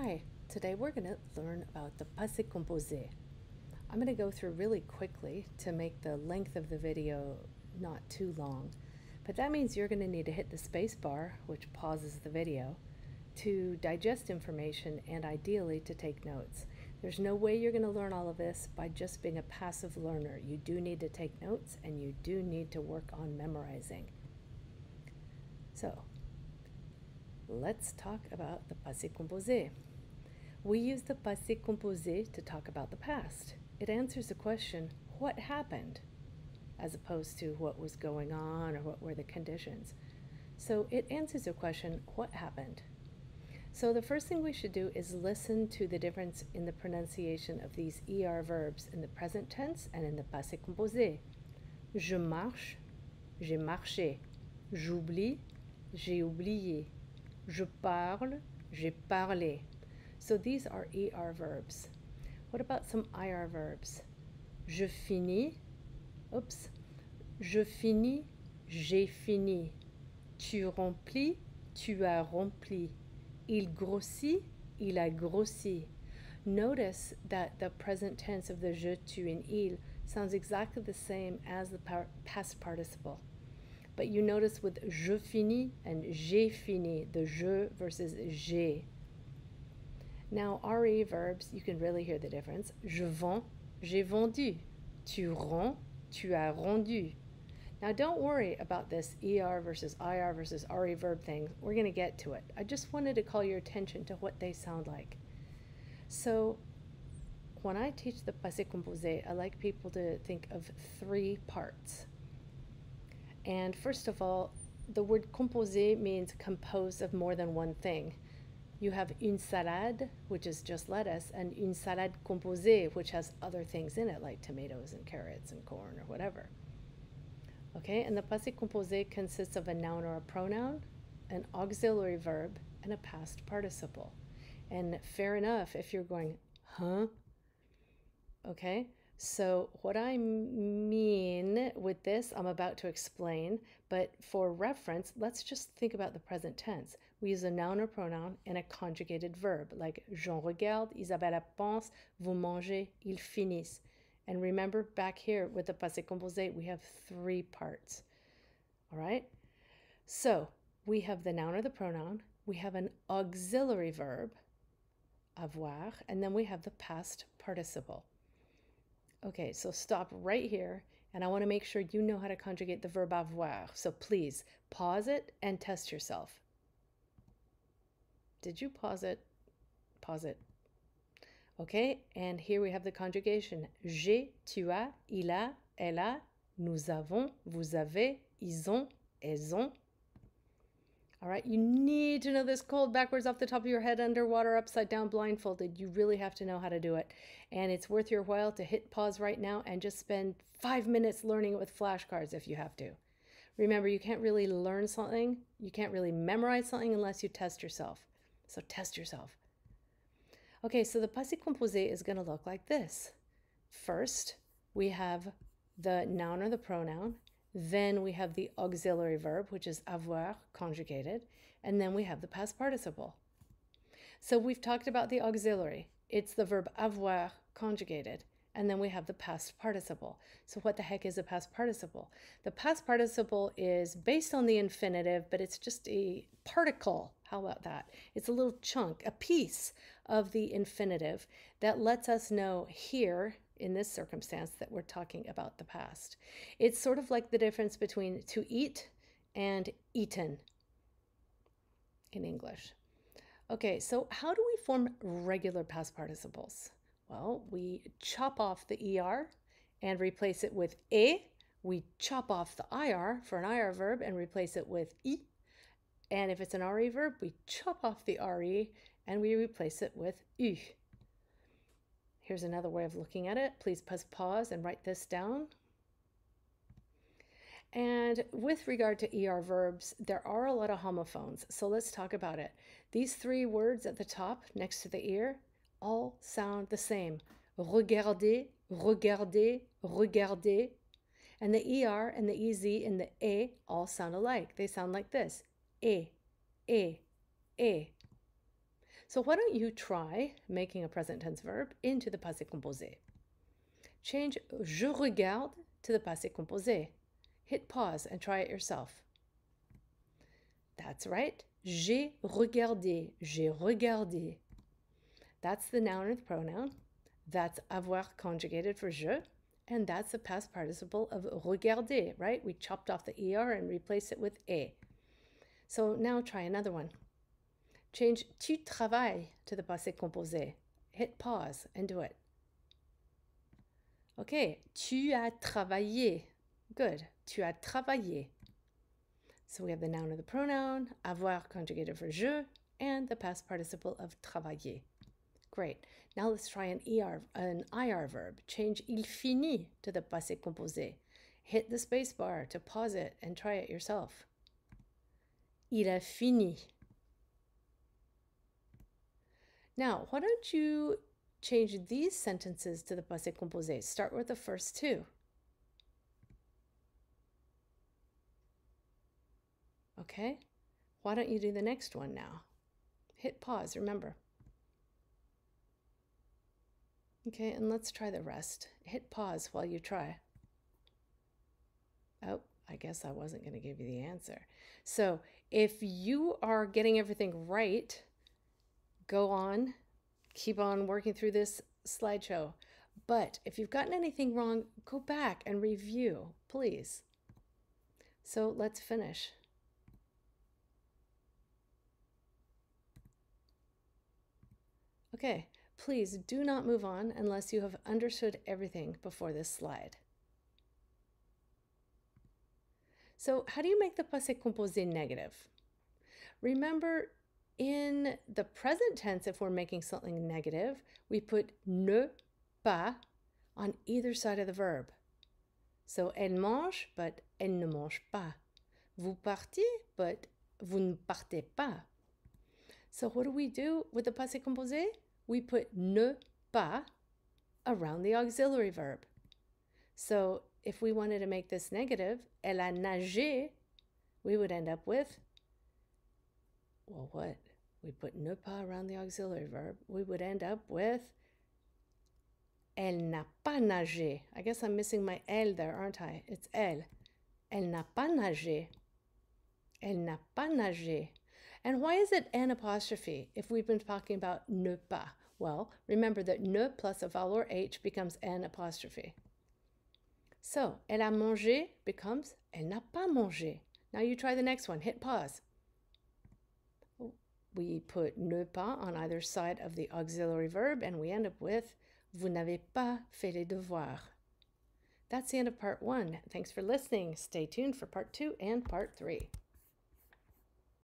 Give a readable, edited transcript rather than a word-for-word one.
Hi, today we're going to learn about the passé composé. I'm going to go through really quickly to make the length of the video not too long, but that means you're going to need to hit the space bar, which pauses the video, to digest information and ideally to take notes. There's no way you're going to learn all of this by just being a passive learner. You do need to take notes and you do need to work on memorizing. So, let's talk about the passé composé. We use the passé composé to talk about the past. It answers the question, what happened? As opposed to what was going on or what were the conditions. So it answers the question, what happened? So the first thing we should do is listen to the difference in the pronunciation of these ER verbs in the present tense and in the passé composé. Je marche, j'ai marché. J'oublie, j'ai oublié. Je parle, j'ai parlé. So these are ER verbs. What about some IR verbs? Je finis, oops. Je finis, j'ai fini. Tu remplis, tu as rempli. Il grossit, il a grossi. Notice that the present tense of the je, tu, and il sounds exactly the same as the past participle. But you notice with je finis and j'ai fini, the je versus j'ai. Now, RE verbs, you can really hear the difference. Je vends, j'ai vendu. Tu rends, tu as rendu. Now, don't worry about this ER versus IR versus RE verb thing. We're going to get to it. I just wanted to call your attention to what they sound like. So, when I teach the passé composé, I like people to think of three parts. And first of all, the word composé means composed of more than one thing. You have une salade, which is just lettuce, and une salade composée, which has other things in it, like tomatoes and carrots and corn or whatever. Okay, and the passé composé consists of a noun or a pronoun, an auxiliary verb, and a past participle. And fair enough if you're going, huh? Okay, so what I mean with this, I'm about to explain, but for reference, let's just think about the present tense. We use a noun or pronoun and a conjugated verb, like Jean regarde, Isabella pense, vous mangez, ils finissent. And remember, back here with the passé composé, we have three parts. All right? So we have the noun or the pronoun, we have an auxiliary verb, avoir, and then we have the past participle. Okay, so stop right here, and I want to make sure you know how to conjugate the verb avoir. So please pause it and test yourself. Did you pause it? Pause it. Okay, and here we have the conjugation. J'ai, tu as, il a, elle a, nous avons, vous avez, ils ont, elles ont. All right, you need to know this cold backwards off the top of your head, underwater, upside down, blindfolded. You really have to know how to do it. And it's worth your while to hit pause right now and just spend 5 minutes learning it with flashcards if you have to. Remember, you can't really learn something, you can't really memorize something unless you test yourself. So test yourself. Okay, so the passé composé is going to look like this. First, we have the noun or the pronoun. Then we have the auxiliary verb, which is avoir conjugated, and then we have the past participle. So we've talked about the auxiliary. It's the verb avoir conjugated, and then we have the past participle. So what the heck is a past participle? The past participle is based on the infinitive, but it's just a particle. How about that? It's a little chunk, a piece of the infinitive that lets us know here in this circumstance that we're talking about the past. It's sort of like the difference between to eat and eaten in English. Okay, so how do we form regular past participles? Well, we chop off the ER and replace it with E. We chop off the IR for an IR verb and replace it with I. And if it's an RE verb, we chop off the RE and we replace it with U. Here's another way of looking at it. Please press pause and write this down. And with regard to ER verbs, there are a lot of homophones. So let's talk about it. These three words at the top next to the ear all sound the same. Regardez, regardez, regardez. And the ER and the EZ and the E all sound alike. They sound like this. E, E, E. So why don't you try making a present tense verb into the passé composé? Change je regarde to the passé composé. Hit pause and try it yourself. That's right. J'ai regardé. J'ai regardé. That's the noun or the pronoun. That's avoir conjugated for je. And that's the past participle of regarder, right? We chopped off the ER and replaced it with e. So now try another one. Change tu travailles to the passé composé. Hit pause and do it. Okay, tu as travaillé. Good. Tu as travaillé. So we have the noun or the pronoun, avoir conjugated for je, and the past participle of travailler. Great. Now let's try an IR verb. Change il finit to the passé composé. Hit the space bar to pause it and try it yourself. Il a fini. Now, why don't you change these sentences to the passé composé? Start with the first two. Okay? Why don't you do the next one now? Hit pause, remember. Okay, and let's try the rest. Hit pause while you try. Oh, I guess I wasn't going to give you the answer. So if you are getting everything right, go on, keep on working through this slideshow. But if you've gotten anything wrong, go back and review, please. So let's finish. Okay, please do not move on unless you have understood everything before this slide. So how do you make the passé composé negative? Remember, in the present tense, if we're making something negative, we put ne pas on either side of the verb. So elle mange, but elle ne mange pas. Vous partez, but vous ne partez pas. So what do we do with the passé composé? We put ne pas around the auxiliary verb. So if we wanted to make this negative, elle a nagé, we would end up with, well, what? We put ne pas around the auxiliary verb. We would end up with elle n'a pas nagé. I guess I'm missing my elle there, aren't I? It's elle. Elle n'a pas nagé. Elle n'a pas nagé. And why is it an apostrophe if we've been talking about ne pas? Well, remember that ne plus a vowel or H becomes an apostrophe. So, elle a mangé becomes elle n'a pas mangé. Now you try the next one. Hit pause. We put ne pas on either side of the auxiliary verb and we end up with vous n'avez pas fait les devoirs. That's the end of part 1. Thanks for listening. Stay tuned for part 2 and part 3.